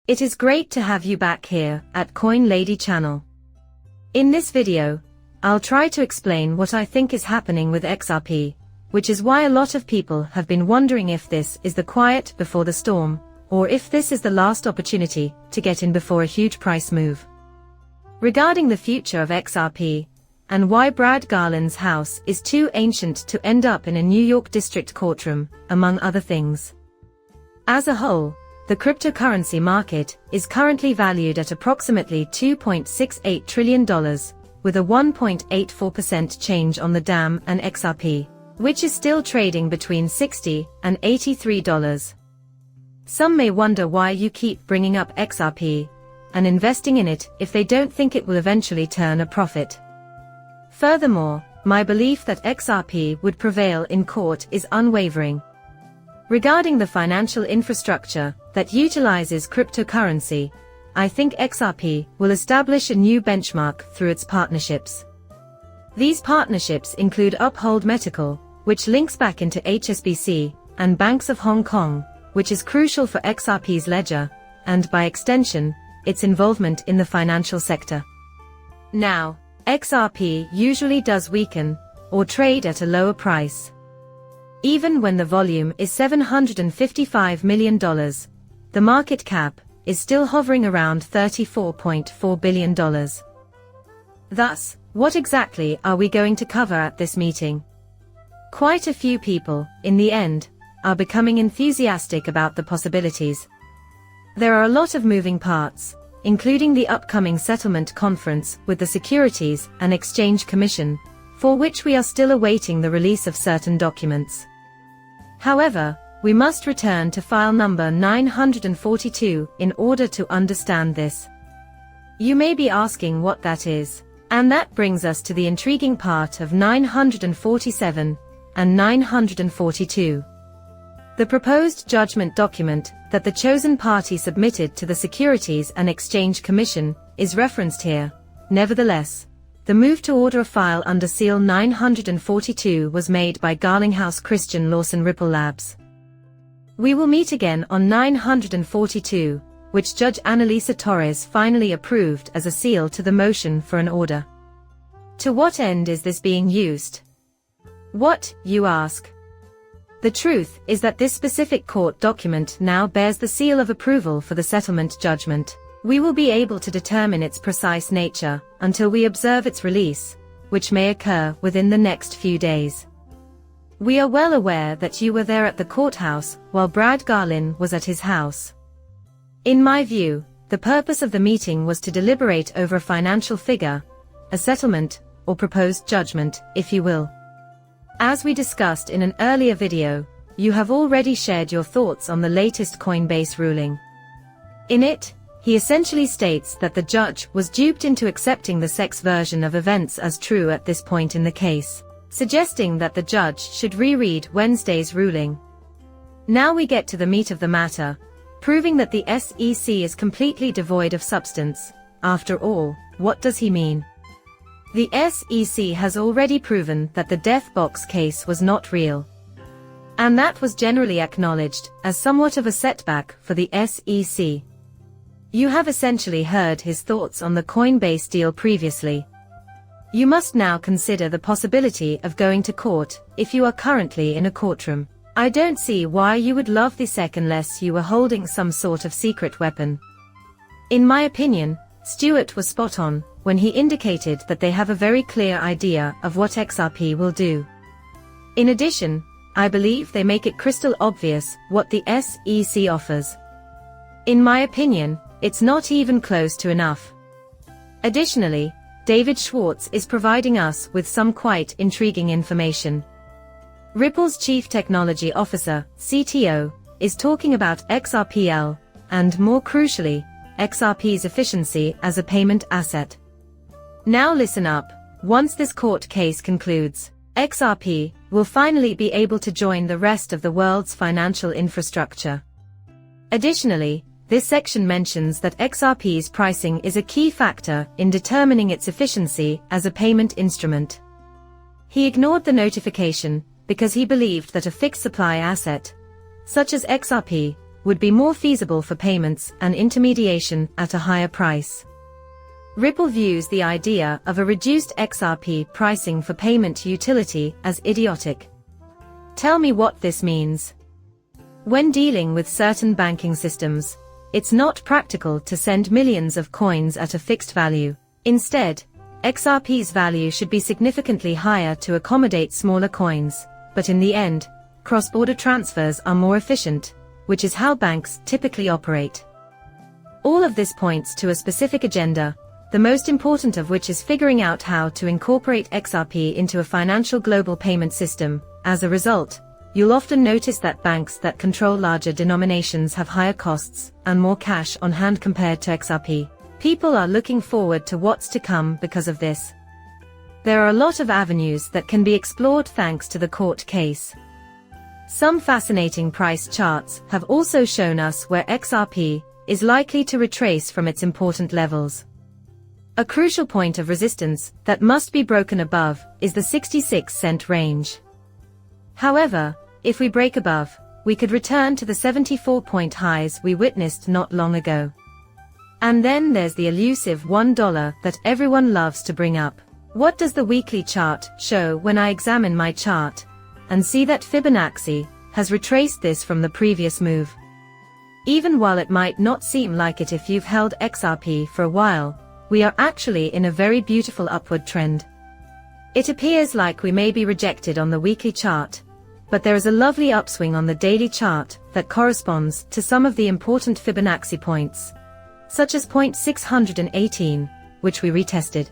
It is great to have you back here at Coin Lady channel. In this video, I'll try to explain what I think is happening with XRP, which is why a lot of people have been wondering if this is the quiet before the storm, or if this is the last opportunity to get in before a huge price move. Regarding the future of XRP, and why Brad Garland's house is too ancient to end up in a New York district courtroom, among other things. As a whole, the cryptocurrency market is currently valued at approximately $2.68 trillion, with a 1.84% change on the DAM and XRP, which is still trading between $60 and $83. Some may wonder why you keep bringing up XRP and investing in it if they don't think it will eventually turn a profit. Furthermore, my belief that XRP would prevail in court is unwavering. Regarding the financial infrastructure that utilizes cryptocurrency, I think XRP will establish a new benchmark through its partnerships. These partnerships include Uphold Medical, which links back into HSBC, and Banks of Hong Kong, which is crucial for XRP's ledger, and by extension, its involvement in the financial sector. Now, XRP usually does weaken, or trade at a lower price. Even when the volume is $755 million, the market cap is still hovering around $34.4 billion. Thus, what exactly are we going to cover at this meeting? Quite a few people, in the end, are becoming enthusiastic about the possibilities. There are a lot of moving parts, including the upcoming settlement conference with the Securities and Exchange Commission, for which we are still awaiting the release of certain documents. However, we must return to file number 942 in order to understand this. You may be asking what that is, and that brings us to the intriguing part of 947 and 942. The proposed judgment document that the chosen party submitted to the Securities and Exchange Commission is referenced here. Nevertheless, the move to order a file under Seal 942 was made by Garlinghouse Christian Lawson Ripple Labs. We will meet again on 942, which Judge Annalisa Torres finally approved as a seal to the motion for an order. To what end is this being used? What, you ask? The truth is that this specific court document now bears the seal of approval for the settlement judgment. We will be able to determine its precise nature until we observe its release, which may occur within the next few days. We are well aware that you were there at the courthouse while Brad Garland was at his house. In my view, the purpose of the meeting was to deliberate over a financial figure, a settlement, or proposed judgment, if you will. As we discussed in an earlier video, you have already shared your thoughts on the latest Coinbase ruling. In it, he essentially states that the judge was duped into accepting the SEC version of events as true at this point in the case, suggesting that the judge should reread Wednesday's ruling. Now we get to the meat of the matter, proving that the SEC is completely devoid of substance. After all, what does he mean? The SEC has already proven that the death box case was not real. And that was generally acknowledged as somewhat of a setback for the SEC. You have essentially heard his thoughts on the Coinbase deal previously. You must now consider the possibility of going to court if you are currently in a courtroom. I don't see why you would love the SEC unless you were holding some sort of secret weapon. In my opinion, Stewart was spot on when he indicated that they have a very clear idea of what XRP will do. In addition, I believe they make it crystal obvious what the SEC offers. In my opinion, it's not even close to enough. Additionally, David Schwartz is providing us with some quite intriguing information. Ripple's Chief Technology Officer, CTO, is talking about XRPL, and more crucially, XRP's efficiency as a payment asset. Now listen up, once this court case concludes, XRP will finally be able to join the rest of the world's financial infrastructure. Additionally, this section mentions that XRP's pricing is a key factor in determining its efficiency as a payment instrument. He ignored the notification because he believed that a fixed supply asset, such as XRP, would be more feasible for payments and intermediation at a higher price. Ripple views the idea of a reduced XRP pricing for payment utility as idiotic. Tell me what this means. When dealing with certain banking systems, it's not practical to send millions of coins at a fixed value. Instead, XRP's value should be significantly higher to accommodate smaller coins, but in the end, cross-border transfers are more efficient, which is how banks typically operate. All of this points to a specific agenda, the most important of which is figuring out how to incorporate XRP into a financial global payment system. As a result, you'll often notice that banks that control larger denominations have higher costs and more cash on hand compared to XRP. People are looking forward to what's to come because of this. There are a lot of avenues that can be explored thanks to the court case. Some fascinating price charts have also shown us where XRP is likely to retrace from its important levels. A crucial point of resistance that must be broken above is the 66-cent range. However, if we break above, we could return to the 74-point highs we witnessed not long ago. And then there's the elusive $1 that everyone loves to bring up. What does the weekly chart show when I examine my chart and see that Fibonacci has retraced this from the previous move? Even while it might not seem like it if you've held XRP for a while, we are actually in a very beautiful upward trend. It appears like we may be rejected on the weekly chart, but there is a lovely upswing on the daily chart that corresponds to some of the important Fibonacci points, such as point 618, which we retested.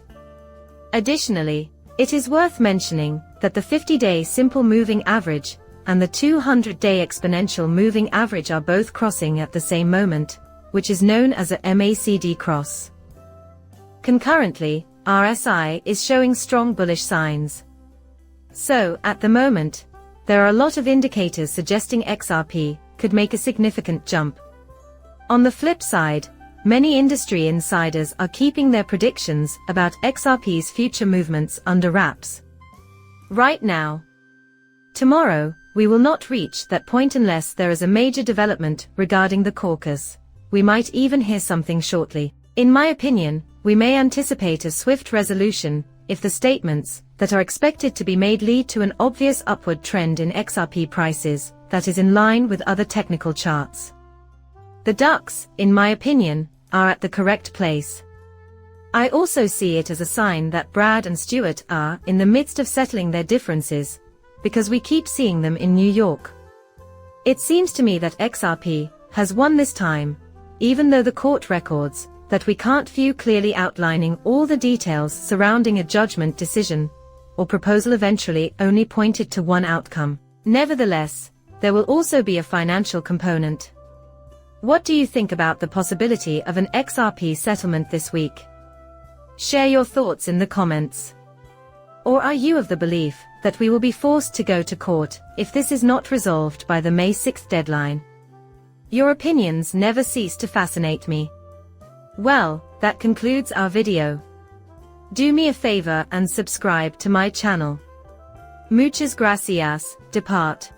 Additionally, it is worth mentioning that the 50-day simple moving average and the 200-day exponential moving average are both crossing at the same moment, which is known as a MACD cross. Concurrently, RSI is showing strong bullish signs. So, at the moment, there are a lot of indicators suggesting XRP could make a significant jump. On the flip side, many industry insiders are keeping their predictions about XRP's future movements under wraps. Right now. Tomorrow, we will not reach that point unless there is a major development regarding the caucus. We might even hear something shortly. In my opinion, we may anticipate a swift resolution if the statements that are expected to be made lead to an obvious upward trend in XRP prices that is in line with other technical charts. The ducks, in my opinion, are at the correct place. I also see it as a sign that Brad and Stuart are in the midst of settling their differences, because we keep seeing them in New York. It seems to me that XRP has won this time, even though the court records that we can't view clearly outlining all the details surrounding a judgment decision or proposal eventually only pointed to one outcome. Nevertheless, there will also be a financial component. What do you think about the possibility of an XRP settlement this week? Share your thoughts in the comments. Or are you of the belief that we will be forced to go to court if this is not resolved by the May 6th deadline? Your opinions never cease to fascinate me. Well, that concludes our video. Do me a favor and subscribe to my channel. Muchas gracias, depart.